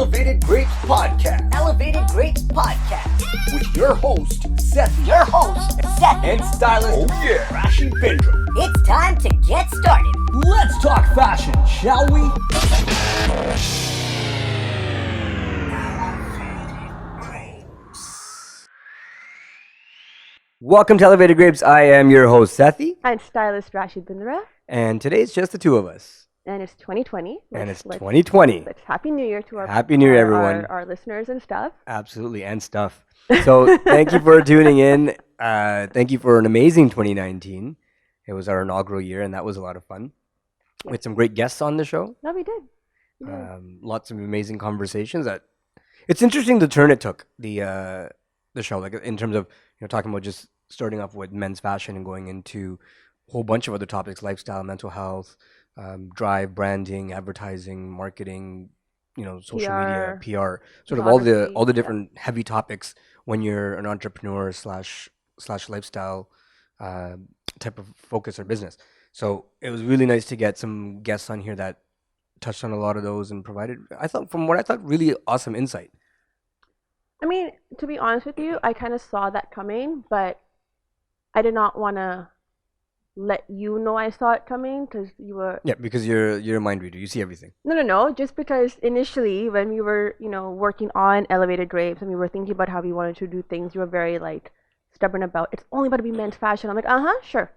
Elevated Grapes Podcast. Elevated Grapes Podcast. With your host, Sethi. Your host, Sethi. And Stylist Rashi Bindra. It's time to get started. Let's talk fashion, shall we? Welcome to Elevated Grapes. I am your host, Sethi. And Stylist Rashi Bindra. And today it's just the two of us. And it's 2020. And it's 2020. Let's Happy New Year to our Happy New Year, everyone. Our listeners and stuff. Absolutely, and stuff. So thank you for tuning in. Thank you for an amazing 2019. It was our inaugural year, and that was a lot of fun. We had some great guests on the show. No, we did. Lots of amazing conversations. It's interesting the turn it took, the show, like in terms of talking about just starting off with men's fashion and going into a whole bunch of other topics: lifestyle, mental health, drive, branding, advertising, marketing, social media, PR, sort of all the different heavy topics when you're an entrepreneur slash lifestyle type of focus or business. So it was really nice to get some guests on here that touched on a lot of those and provided, really awesome insight. I mean, to be honest with you, I kind of saw that coming, but I did not want to let you know I saw it coming because you were... Yeah, because you're a mind reader. You see everything. No. Just because initially when we were, working on Elevated Grapes and we were thinking about how we wanted to do things, you were very, stubborn about, it's only going to be men's fashion. I'm like, Sure.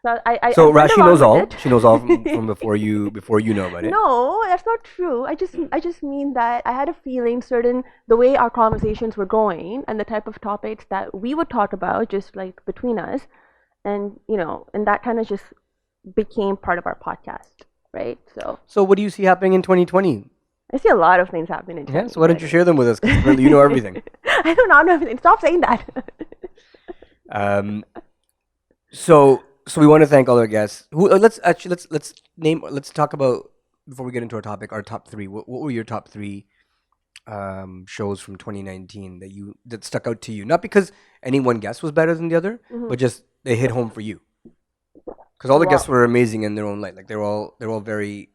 So Rashi knows all. She knows all from before you know about it. No, that's not true. I just mean that I had a feeling the way our conversations were going and the type of topics that we would talk about just like between us, and and that kind of just became part of our podcast, right? So what do you see happening in 2020? I see a lot of things happening in 2020. Yeah, so why don't you share them with us? Because really, you know everything. I do not know everything. Stop saying that. So we want to thank all our guests. Let's talk about, before we get into our topic, our top three. What were your top three shows from 2019 that stuck out to you? Not because any one guest was better than the other, but just they hit home for you. Because all the guests were amazing in their own light. Like they're all very,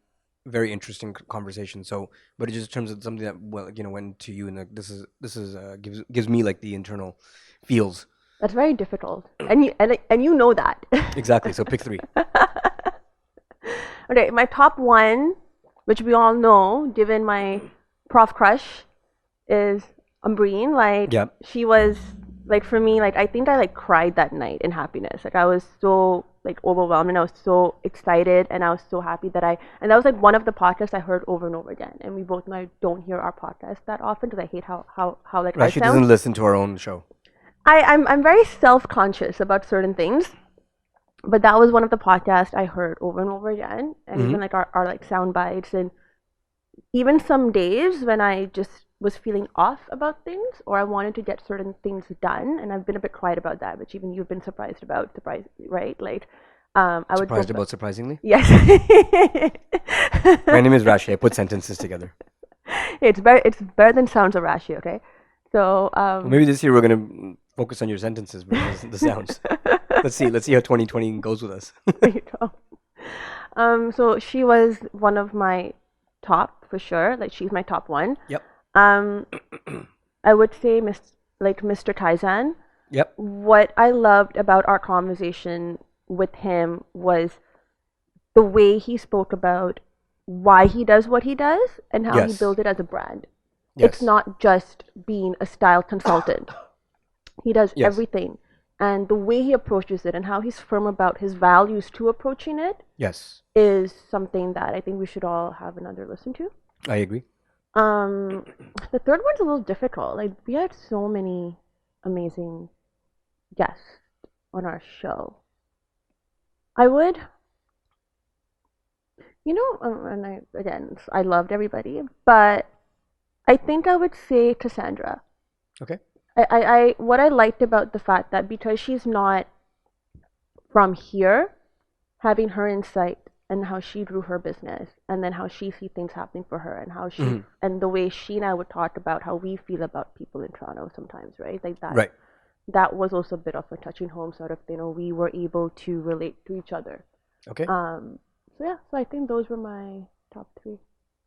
very interesting conversations. So, but it just in terms of something that went to you, and this is gives me like the internal feels. That's very difficult, and you know that. Exactly. So pick three. Okay, my top one, which we all know, given my prof crush, is Umbreen. Yep. She was for me. I think I cried that night in happiness. I was so overwhelmed, and I was so excited, and I was so happy and that was one of the podcasts I heard over and over again. And we both know I don't hear our podcast that often because I hate how right, she doesn't listen to our own show. I'm very self-conscious about certain things, but that was one of the podcasts I heard over and over again, and even our sound bites, and even some days when I just was feeling off about things or I wanted to get certain things done, and I've been a bit quiet about that, which even you've been surprised, right? Surprised about surprisingly? Yes. My name is Rashi. I put sentences together. It's better than sounds of Rashi, okay? So maybe this year we're gonna focus on your sentences versus the sounds. Let's see how 2020 goes with us. There you go. So she was one of my top for sure. She's my top one. Yep. I would say Mr. Taizan. Yep. What I loved about our conversation with him was the way he spoke about why he does what he does and how he built it as a brand. Yes. It's not just being a style consultant. He does everything. And the way he approaches it and how he's firm about his values to approaching it is something that I think we should all have another listen to. I agree. The third one's a little difficult. We had so many amazing guests on our show. I would, and I loved everybody, but I think I would say Cassandra. Okay. I what I liked about the fact that because she's not from here, having her insight and how she grew her business and then how she sees things happening for her and how she and the way she and I would talk about how we feel about people in Toronto sometimes, right? That. Right. That was also a bit of a touching home sort of thing. We were able to relate to each other. Okay. So I think those were my top three.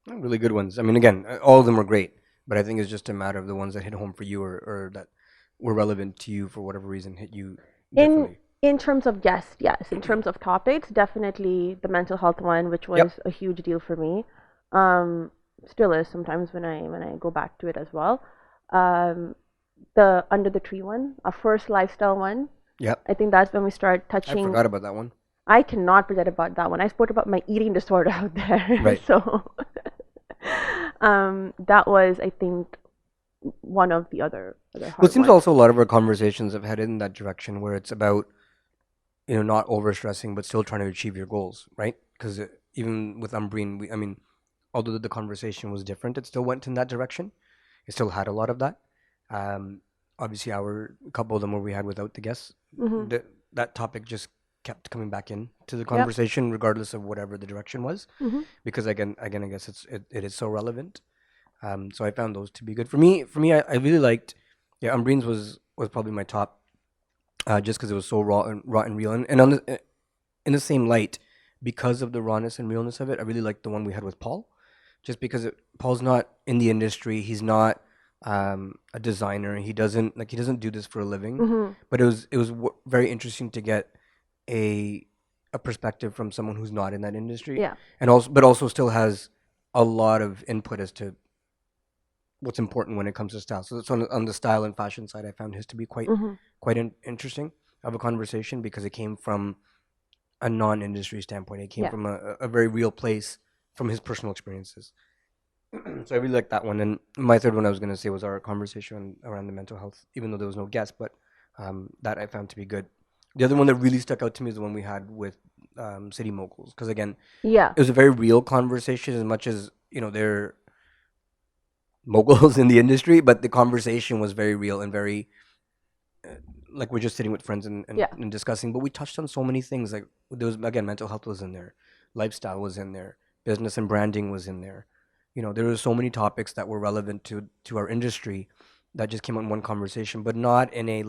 Really good ones. I mean, again, all of them were great, but I think it's just a matter of the ones that hit home for you, or that were relevant to you for whatever reason hit you In differently. in terms of guests, yes. In terms of topics, definitely the mental health one, which Yep. was a huge deal for me. Um, Still is sometimes when I go back to it as well. Um, the under the tree one, our first lifestyle one. Yep. I think that's when we start I touching. forgot about that one. I cannot forget about that one. I spoke about my eating disorder out there, Right. so that was, I think, one of the other Well, it hard seems ones. also a lot of our conversations have headed in that direction where it's about, not over stressing, but still trying to achieve your goals, right? Because even with Umbreen, I mean, although the conversation was different, it still went in that direction. It still had a lot of that. Um, Obviously, our couple of them where we had without the guests, Hmm. that topic just kept coming back in to the Yep. conversation, regardless of whatever the direction was, Hmm. because again, I guess it is so relevant. So I found those to be good for me. I really liked, yeah, Umbreen's was probably my top, just because it was so raw and real, and in the same light, because of the rawness and realness of it, I really liked the one we had with Paul, just because Paul's not in the industry, he's not a designer, he doesn't do this for a living, Hmm. but it was very interesting to get a a perspective from someone who's not in that industry, Yeah. and also still has a lot of input as to what's important when it comes to style. So that's on the style and fashion side, I found his to be Hmm. quite interesting of a conversation, because it came from a non-industry standpoint. It came Yeah. from a very real place, from his personal experiences. So I really like that one. And my third one I was going to say was our conversation around the mental health, even though there was no guest, but that I found to be good. The other one that really stuck out to me is the one we had with City Moguls, because again, Yeah. it was a very real conversation, as much as they're moguls in the industry, but the conversation was very real and very like we're just sitting with friends Yeah. and discussing. But we touched on so many things. Like there was, again, mental health was in there, lifestyle was in there, business and branding was in there. There were so many topics that were relevant to our industry that just came out in one conversation, but not in a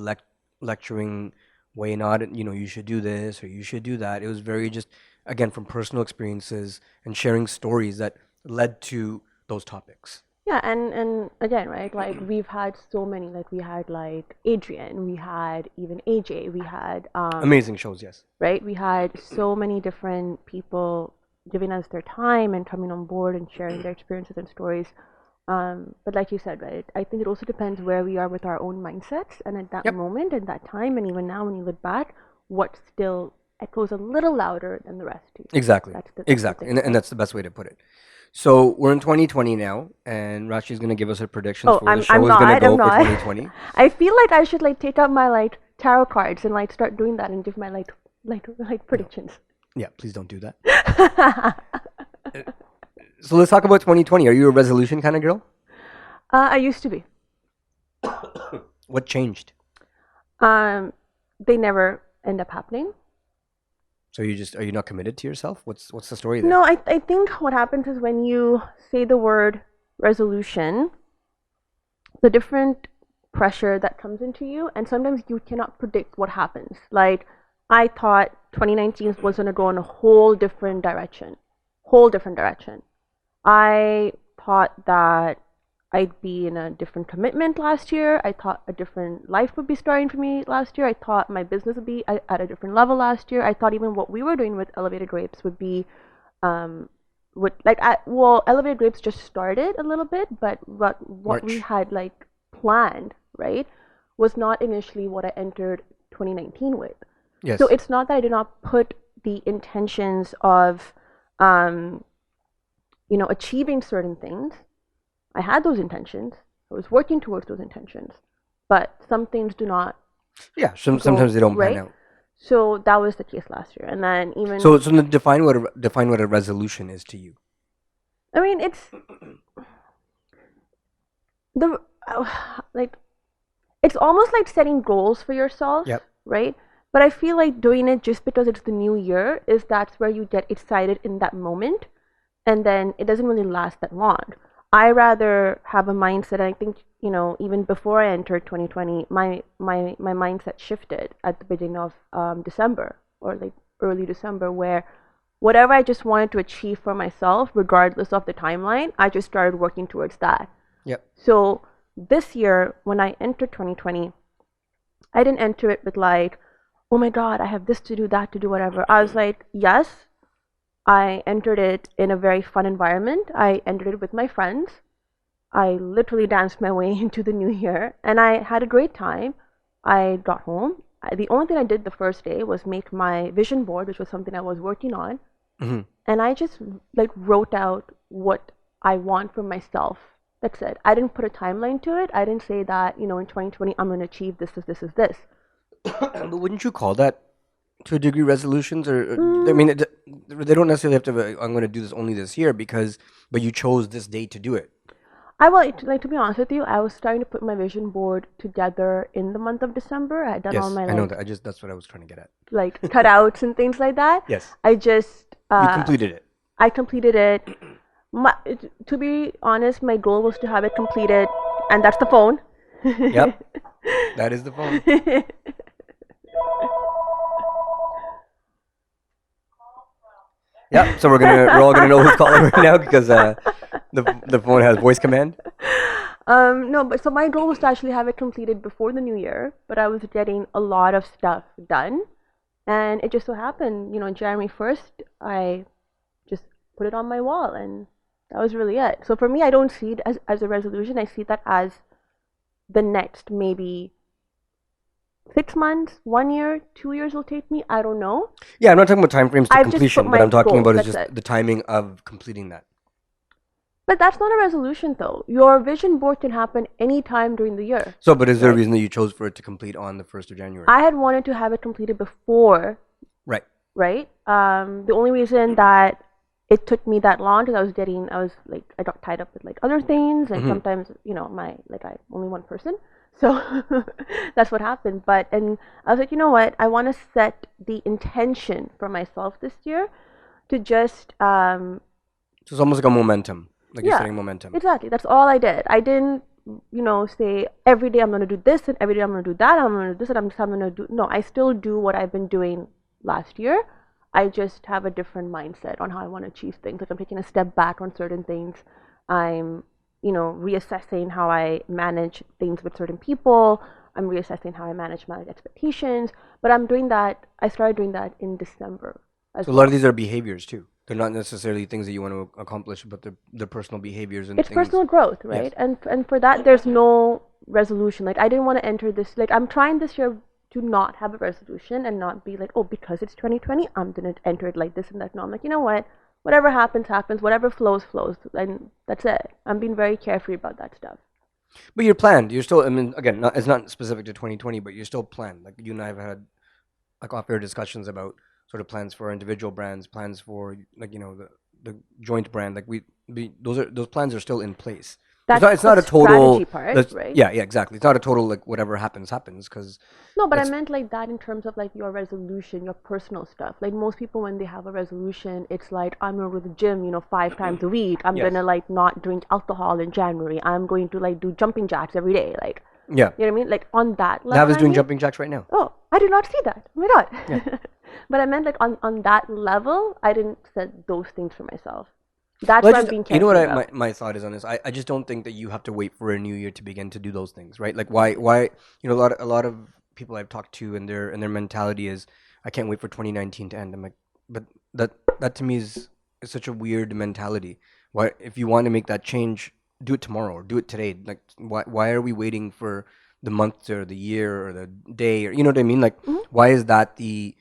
lecturing way. Not you should do this or you should do that. It was very just, again, from personal experiences and sharing stories that led to those topics. Yeah, and again, right? Like we've had so many. Like we had like Adrian, we had even AJ, we had Amazing shows, yes. right? We had so many different people giving us their time and coming on board and sharing their experiences and stories. But like you said, right? I think it also depends where we are with our own mindsets and at that Yep. moment and that time, and even now when you look back, what still echoes a little louder than the rest too. Exactly. That's the Exactly. thing, And right? that's the best way to put it. So we're in 2020 now, and Rashi's going to give us her predictions Oh, for where the I'm show is going to not. I'm go for not. 2020. I feel like I should like take out my like tarot cards and like start doing that and give my like No. predictions. Yeah, please don't do that. So let's talk about 2020. Are you a resolution kind of girl? I used to be. What changed? They never end up happening. So are you not committed to yourself? What's the story there? No, I think what happens is when you say the word resolution, the different pressure that comes into you, and sometimes you cannot predict what happens. Like, I thought 2019 was going to go in a whole different direction. Whole different direction. I thought that I'd be in a different commitment last year. I thought a different life would be starting for me last year. I thought my business would be at a different level last year. I thought even what we were doing with Elevated Grapes would be, would like, well, Elevated Grapes just started a little bit, but what we March. had like planned, right, was not initially what I entered 2019 with. So Yes. it's not that I did not put the intentions of, um, achieving certain things. I had those intentions. I was working towards those intentions, but some things do not Yeah. go Sometimes they don't pan right. out. So that was the case last year, and then even So define what a resolution is to you. I mean it's the like it's almost like setting goals for yourself, Yep. right? But I feel like doing it just because it's the new year is that's where you get excited in that moment, and then it doesn't really last that long. I rather have a mindset. I think even before I entered 2020, my mindset shifted at the beginning of December or like early December, where whatever I just wanted to achieve for myself, regardless of the timeline, I just started working towards that. Yep. So this year, when I entered 2020, I didn't enter it with like, oh my God, I have this to do, that to do, whatever. I was like, yes, I entered it in a very fun environment. I entered it with my friends. I literally danced my way into the new year and I had a great time. I got home. The only thing I did the first day was make my vision board, which was something I was working on. Mm-hmm. And I just like wrote out what I want for myself. That's it. I didn't put a timeline to it. I didn't say that, in 2020, I'm going to achieve this, this. But wouldn't you call that, to a degree, resolutions? I mean, they don't necessarily have to. I'm going to do this only this year but you chose this date to do it. To be honest with you, I was starting to put my vision board together in the month of December. I had done all my I know that. That's what I was trying to get at. Like cutouts and things like that. Yes. I just You completed it. I completed it. To be honest, my goal was to have it completed, and that's the phone. Yep. That is the phone. Yep. So we're all gonna know who's calling right now because the phone has voice command. No, but so my goal was to actually have it completed before the new year, but I was getting a lot of stuff done, and it just so happened, January 1st, I just put it on my wall, and that was really it. So for me, I don't see it as a resolution. I see that as the next maybe 6 months, 1 year, 2 years will take me. I don't know. Yeah, I'm not talking about timeframes to I've just completion. put What my I'm talking goal, about is that's just it. the timing of completing that. But that's not a resolution, though. Your vision board can happen any time during the year. So, but is there a reason that you chose for it to complete on the 1st of January? I had wanted to have it completed before. Right. Right. The only reason that it took me that long because I got tied up with like other things, and sometimes I'm only one person, so that's what happened. And I was like, you know what? I want to set the intention for myself this year to just So it's almost like a momentum. Like you're Yeah, setting momentum. exactly. That's all I did. I didn't, say every day I'm going to do this and every day I'm going to do that. I'm going to do this and I'm going to do. No, I still do what I've been doing last year. I just have a different mindset on how I want to achieve things. Like I'm taking a step back on certain things. I'm, reassessing how I manage things with certain people. I'm reassessing how I manage my expectations. But I'm doing that. I started doing that in December. So a lot of these are behaviors too. They're not necessarily things that you want to accomplish, but they're personal behaviors and it's things. personal growth, right? Yes. And for that, there's no resolution. Like I didn't want to enter this. Like I'm trying this year to not have a resolution and not be like, oh, because it's 2020, I'm gonna enter it like this and that. No, I'm like, you know what? Whatever happens, happens. Whatever flows, flows, and that's it. I'm being very carefree about that stuff. But you're planned. You're still. I mean, again, it's not specific to 2020, but you're still planned. Like you and I have had like off-air discussions about sort of plans for individual brands, plans for like the joint brand. Like those plans are still in place. That's it's not the a total strategy part, right? Yeah, exactly. It's not a total like whatever happens because No, but I meant like that in terms of like your resolution, your personal stuff. Like most people, when they have a resolution, it's like I'm gonna go to the gym, 5 times a week. I'm Yes. gonna like not drink alcohol in January. I'm going to like do jumping jacks every day. Like yeah. you know what I mean? Like on that level. Nav is doing jumping jacks right now. Oh, I did not see that. Oh my god. Yeah. But I meant like on that level, I didn't set those things for myself. That's what I'm being careful what about. my thought is on this. I just don't think that you have to wait for a new year to begin to do those things, right? Like why a lot of people I've talked to and their mentality is I can't wait for 2019 to end. I'm like, but that to me is such a weird mentality. Why if you want to make that change, do it tomorrow or do it today. Like why are we waiting for the month or the year or the day or you know what I mean? Like why is that the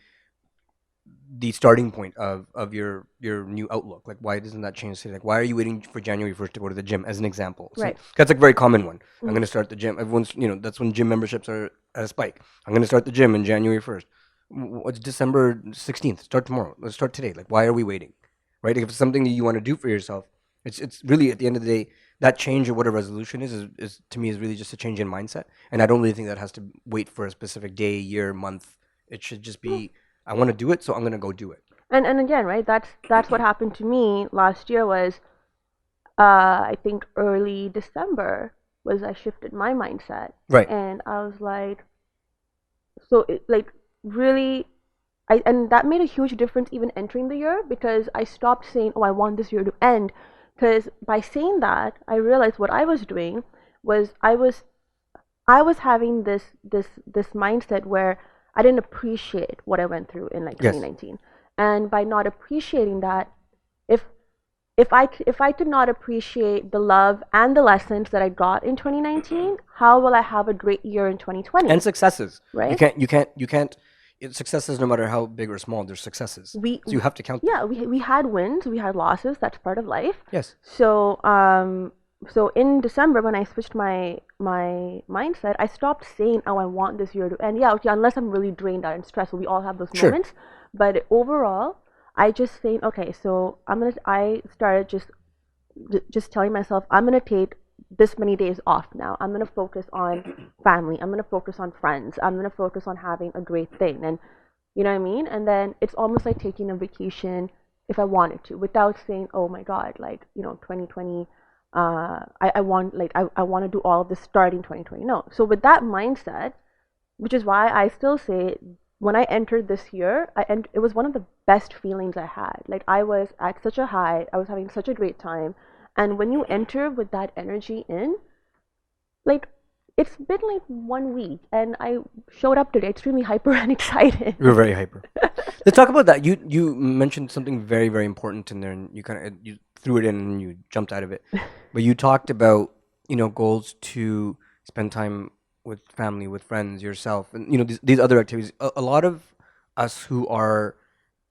starting point of your new outlook? Like why doesn't that change today? Like why are you waiting for January 1st to go to the gym as an example? So Right. that's like a very common one. I'm going to start the gym. Everyone's that's when gym memberships are at a spike. I'm going to start the gym in January 1st. What's December 16th? Start tomorrow. Let's start today. Like why are we waiting? Right? If it's something that you want to do for yourself, it's really at the end of the day that change or what a resolution is to me is really just a change in mindset. And I don't really think that has to wait for a specific day, year, month. It should just be I want to do it, so I'm gonna go do it. And again, right? That's what happened to me last year. Was I think early December was I shifted my mindset, Right. and I was like, so like really, and that made a huge difference even entering the year, because I stopped saying, oh, I want this year to end. Because by saying that, I realized what I was doing was I was having this mindset where I didn't appreciate what I went through in like Yes. 2019. And by not appreciating that, if if I could not appreciate the love and the lessons that I got in 2019, how will I have a great year in 2020? And successes. Right? You can't. Successes, no matter how big or small, they're successes. We So you have to count. Yeah, we had wins, we had losses. That's part of life. Yes. So in December, when I switched my mindset, I stopped saying, "Oh, I want this year to end." Yeah, okay, unless I'm really drained out and stressed. We all have those Sure. moments. But overall, I just saying, okay, so I started just telling myself, I'm gonna take this many days off now. I'm gonna focus on family. I'm gonna focus on friends. I'm gonna focus on having a great thing, and you know what I mean. And then it's almost like taking a vacation if I wanted to, without saying, oh my god, like 2020. I want I want to do all of this starting 2020. No. So with that mindset, which is why I still say when I entered this year, it was one of the best feelings I had. Like I was at such a high, I was having such a great time, and when you enter with that energy in, like it's been like 1 week, and I showed up today extremely hyper and excited. You're very hyper. Let's talk about that. You mentioned something very, very important in there, and you threw it in and you jumped out of it. But you talked about goals to spend time with family, with friends, yourself, and these other activities. A lot of us who are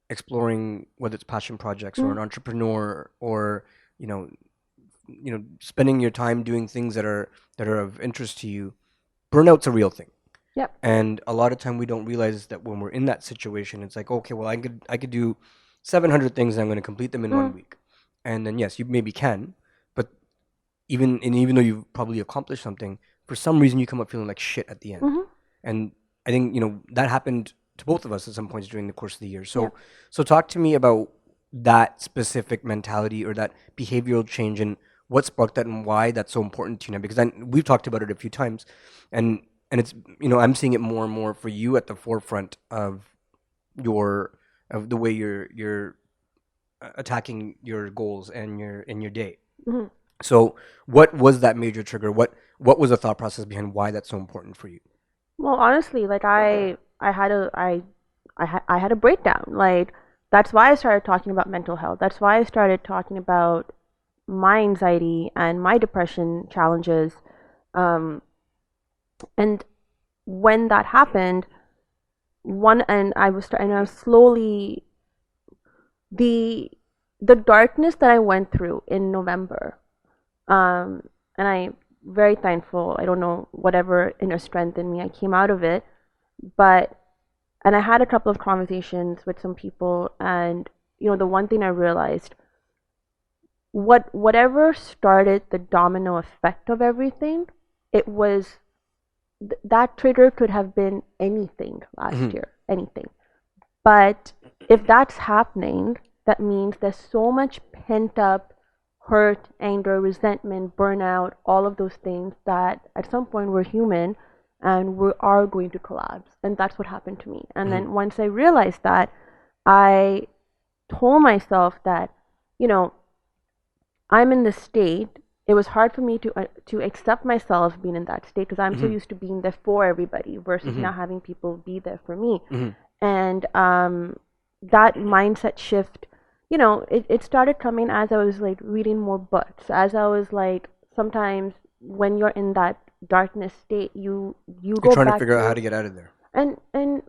exploring, whether it's passion projects or an entrepreneur, or spending your time doing things that are of interest to you, burnout's a real thing. Yep. And a lot of time we don't realize that when we're in that situation, it's like, okay, well, I could do 700 things and I'm going to complete them in 1 week. And then yes, you maybe can, but even though you've probably accomplished something, for some reason you come up feeling like shit at the end. And I think that happened to both of us at some points during the course of the year. So so talk to me about that specific mentality or that behavioral change, and what sparked that and why that's so important to you now. Because we've talked about it a few times, and it's I'm seeing it more and more for you at the forefront of the way you're attacking your goals and your day. So what was that major trigger? What was the thought process behind why that's so important for you? Well, honestly, like I had a breakdown. Like that's why I started talking about mental health. That's why I started talking about my anxiety and my depression challenges. And when that happened, I was slowly the darkness that I went through in November. And I'm very thankful. I don't know, whatever inner strength in me, I came out of it. And I had a couple of conversations with some people, and the one thing I realized, whatever started the domino effect of everything, it was that trigger could have been anything last year, anything. But if that's happening, that means there's so much pent up hurt, anger, resentment, burnout, all of those things, that at some point we're human and we are going to collapse. And that's what happened to me. And then once I realized that, I told myself that, I'm in this state. It was hard for me to accept myself being in that state, because I'm so used to being there for everybody versus now having people be there for me. And that mindset shift, it started coming as I was like reading more books, as I was like, sometimes when you're in that darkness state, you You're go trying back to figure out how to get out of there. and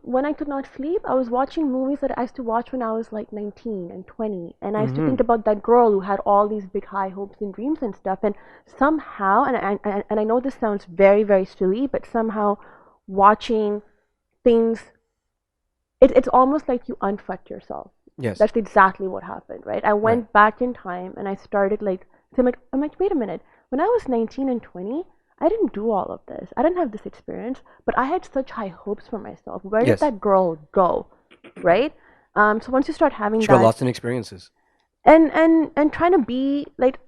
when I could not sleep, I was watching movies that I used to watch when I was like 19 and 20, and I used to think about that girl who had all these big high hopes and dreams and stuff, and somehow, and I know this sounds very, very silly, but somehow watching things, it's almost like you unfuck yourself. Yes. That's exactly what happened, right? I went back in time and I started like, so I'm like, wait a minute. When I was 19 and 20, I didn't do all of this. I didn't have this experience, but I had such high hopes for myself. Where did that girl go, right? So once you start having She that, got lost in experiences. and trying to be like,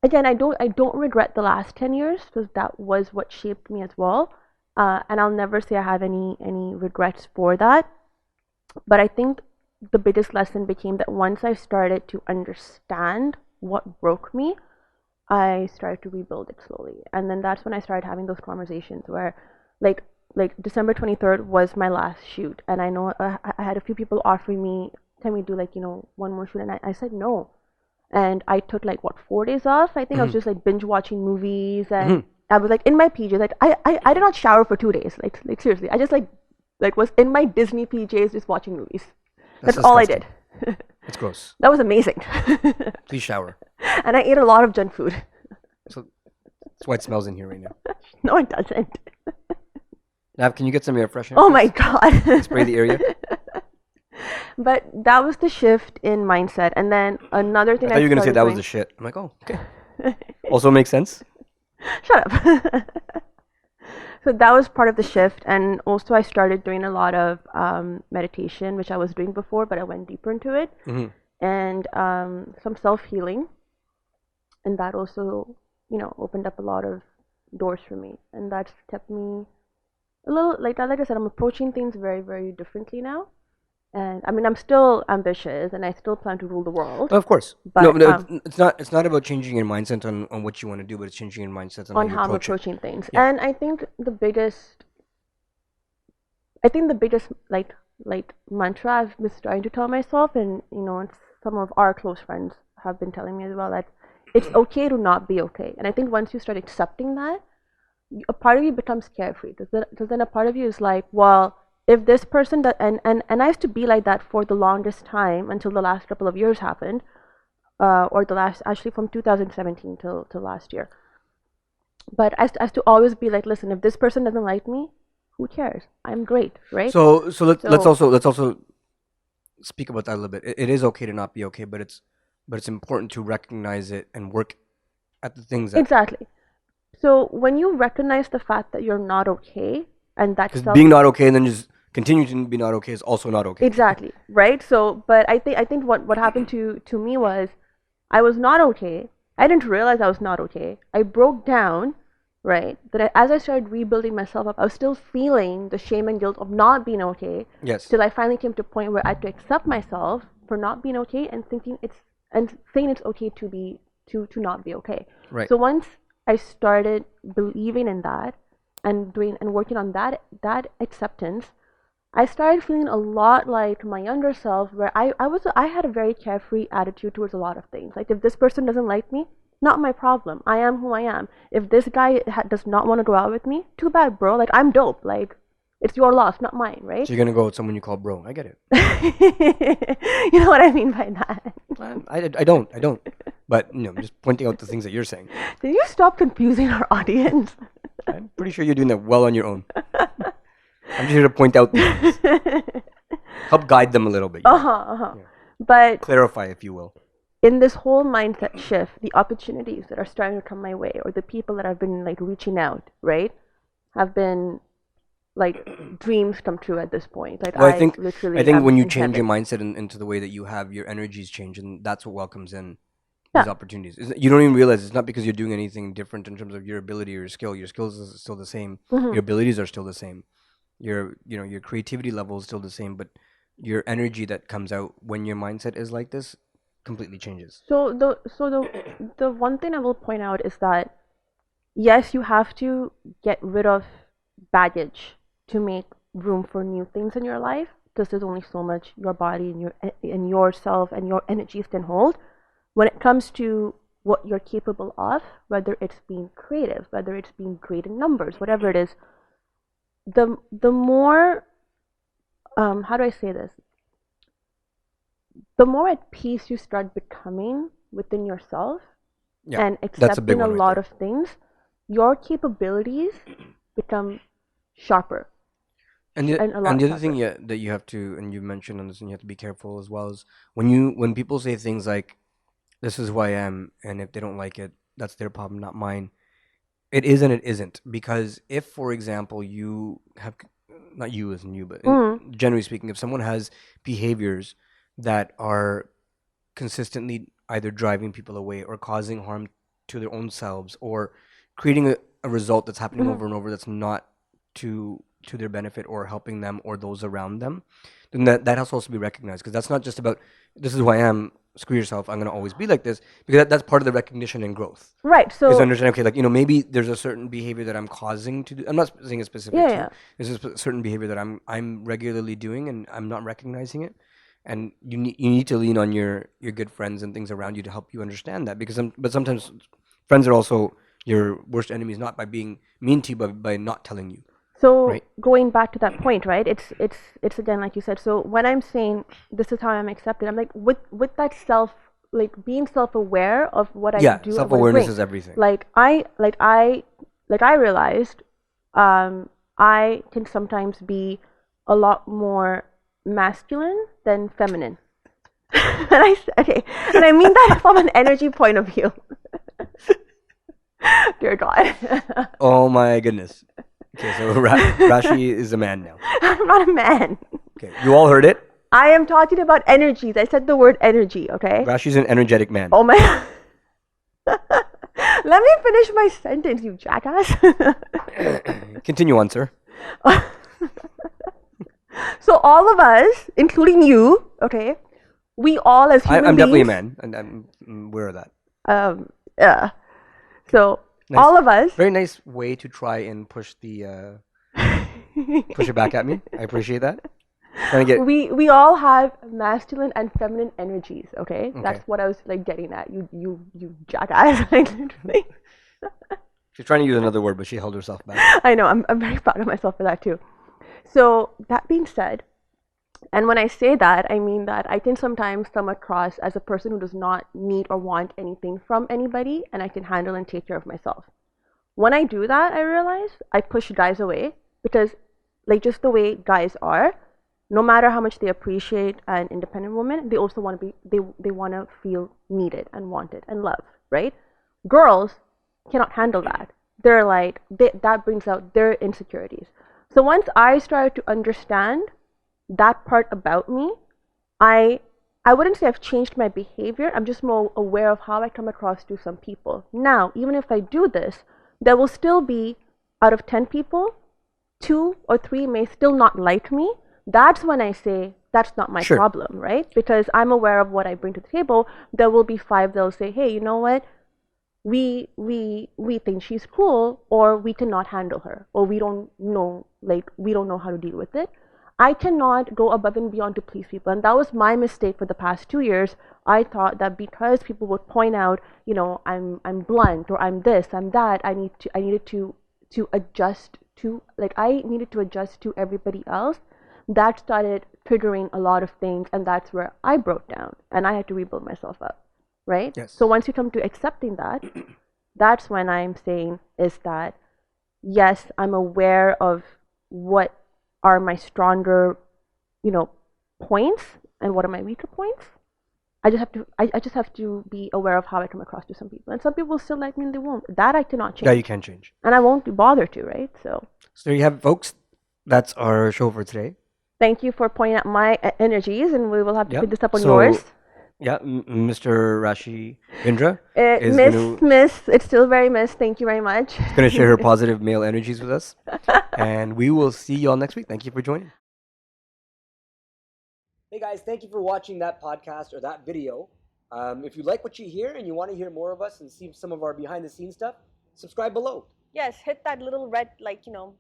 again, I don't regret the last 10 years, because that was what shaped me as well. And I'll never say I have any regrets for that. But I think the biggest lesson became that once I started to understand what broke me, I started to rebuild it slowly. And then that's when I started having those conversations where, like, December 23rd was my last shoot, and I know I had a few people offering me, can we do like, one more shoot? And I said no. And I took like what, 4 days off. I think I was just like binge watching movies, and I was like in my PJs. Like I did not shower for 2 days. Like seriously, I just like was in my Disney PJs just watching movies. That's all I did. That's gross. That was amazing. Please shower. And I ate a lot of junk food. So that's why it smells in here right now. No, it doesn't. Nav, can you get some air freshener? Oh my god. Spray the area. But that was the shift in mindset. And then another thing I thought you were gonna say that was the shit. I'm like, oh, okay. Also makes sense. Shut up. So that was part of the shift. And also I started doing a lot of meditation, which I was doing before, but I went deeper into it. And some self-healing. And that also, opened up a lot of doors for me. And that's kept me a little, like I said, I'm approaching things very, very differently now. And I mean, I'm still ambitious, and I still plan to rule the world. Of course, but no, it's not. It's not about changing your mindset on what you want to do, but it's changing your mindset on how I'm approaching things. Yeah. And I think the biggest like mantra I've been starting to tell myself, and some of our close friends have been telling me as well, that it's okay to not be okay. And I think once you start accepting that, a part of you becomes carefree. Because then a part of you is like, well, if this person and I used to be like that for the longest time until the last couple of years happened, or actually from 2017 till last year. But I used to always be like, listen, if this person doesn't like me, who cares? I'm great, right? So let's also speak about that a little bit. It is okay to not be okay, but it's important to recognize it and work at the things that exactly. So when you recognize the fact that you're not okay, and that's because being not okay and then just continue to be not okay is also not okay. Exactly, right? So, but I think what happened to me was I was not okay. I didn't realize I was not okay. I broke down, right? As I started rebuilding myself up, I was still feeling the shame and guilt of not being okay. Yes. Till I finally came to a point where I had to accept myself for not being okay and saying it's okay to not be okay. Right. So once I started believing in that and doing and working on that acceptance, I started feeling a lot like my younger self, where I had a very carefree attitude towards a lot of things. Like, if this person doesn't like me, not my problem. I am who I am. If this guy does not want to go out with me, too bad, bro. Like, I'm dope. Like, it's your loss, not mine, right? So you're gonna go with someone you call bro. I get it. You know what I mean by that? I don't. But I'm just pointing out the things that you're saying. Did you stop confusing our audience? I'm pretty sure you're doing that well on your own. I'm just here to point out things. Help guide them a little bit. Yeah. But clarify, if you will. In this whole mindset shift, the opportunities that are starting to come my way, or the people that I've been like reaching out, right, have been like dreams come true at this point. Like, well, I think when you change your mindset into the way that you have your energies change, and that's what welcomes in these opportunities. You don't even realize it's not because you're doing anything different in terms of your ability or your skill. Your skills are still the same. Your abilities are still the same. Your creativity level is still the same, but your energy that comes out when your mindset is like this completely changes. So the one thing I will point out is that yes, you have to get rid of baggage to make room for new things in your life, because there's only so much your body and yourself and your energies can hold. When it comes to what you're capable of, whether it's being creative, whether it's being great in numbers, whatever it is, the more how do I say this? The more at peace you start becoming within yourself and accepting a lot of things, your capabilities become sharper. And the other thing that you have to, and you mentioned on this, and you have to be careful as well, is when people say things like, "This is who I am," and if they don't like it, that's their problem, not mine. It is and it isn't, because if, for example, you have, not you as in you, but generally speaking, if someone has behaviors that are consistently either driving people away or causing harm to their own selves or creating a result that's happening over and over that's not to to their benefit or helping them or those around them, then that has to also be recognized, because that's not just about this is who I am. Screw yourself. I'm gonna always be like this, because that's part of the recognition and growth. Right. Is So to understand, okay, like, maybe there's a certain behavior that I'm causing to do. I'm not saying it's specific to you. There's a certain behavior that I'm regularly doing and I'm not recognizing it. And you need to lean on your good friends and things around you to help you understand that, because but sometimes friends are also your worst enemies, not by being mean to you, but by not telling you. So right? Going back to that point, right? It's again like you said. So when I'm saying this is how I'm accepted, I'm like with that being self-aware of what I do. Self-awareness is everything. I realized I can sometimes be a lot more masculine than feminine. And I mean that from an energy point of view. Dear God. Oh my goodness. Okay, so Rashi is a man now. I'm not a man. Okay, you all heard it. I am talking about energies. I said the word energy, okay? Rashi's an energetic man. Oh my. Let me finish my sentence, you jackass. Continue on, sir. So all of us, including you, okay, we all as human I'm beings. definitely a man, and I'm aware of that. Yeah. So Nice. all of us. Very nice way to try and push the push it back at me. I appreciate that. Trying to get. We all have masculine and feminine energies. Okay, that's what I was like getting at. You jackass. Like, literally. She's trying to use another word, but she held herself back. I know. I'm very proud of myself for that too. So that being said, and when I say that, I mean that I can sometimes come across as a person who does not need or want anything from anybody, and I can handle and take care of myself. When I do that, I realize I push guys away, because like just the way guys are, no matter how much they appreciate an independent woman, they also want to be they want to feel needed and wanted and loved, right? Girls cannot handle that. They're like that brings out their insecurities. So once I started to understand that part about me, I wouldn't say I've changed my behavior. I'm just more aware of how I come across to some people. Now, even if I do this, there will still be, out of 10 people, 2 or 3 may still not like me. That's when I say that's not my problem, right? Because I'm aware of what I bring to the table. There will be 5 that'll say, hey, you know what? We think she's cool, or we cannot handle her, or we don't know how to deal with it. I cannot go above and beyond to please people, and that was my mistake for the past 2 years. I thought that because people would point out, I'm blunt, or I'm this, I'm that, I needed to adjust to, like, I needed to adjust to everybody else. That started triggering a lot of things, and that's where I broke down, and I had to rebuild myself up, right? Yes. So once you come to accepting that, that's when I'm saying is that, yes, I'm aware of what are my stronger, points, and what are my weaker points. I just have to be aware of how I come across to some people, and some people will still like me and they won't. That I cannot change. Yeah, you can change, and I won't bother to, right? So there you have it, folks. That's our show for today. Thank you for pointing out my energies, and we will have to pick this up on yours. Yeah, Mr. Rashi Bindra Miss, it's still very miss. Thank you very much. Going to share her positive male energies with us, and we will see you all next week. Thank you for joining. Hey guys, thank you for watching that podcast or that video. If you like what you hear and you want to hear more of us and see some of our behind-the-scenes stuff, subscribe below. Yes, hit that little red,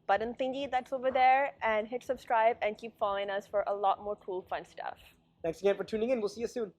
button thingy that's over there, and hit subscribe, and keep following us for a lot more cool, fun stuff. Thanks again for tuning in. We'll see you soon.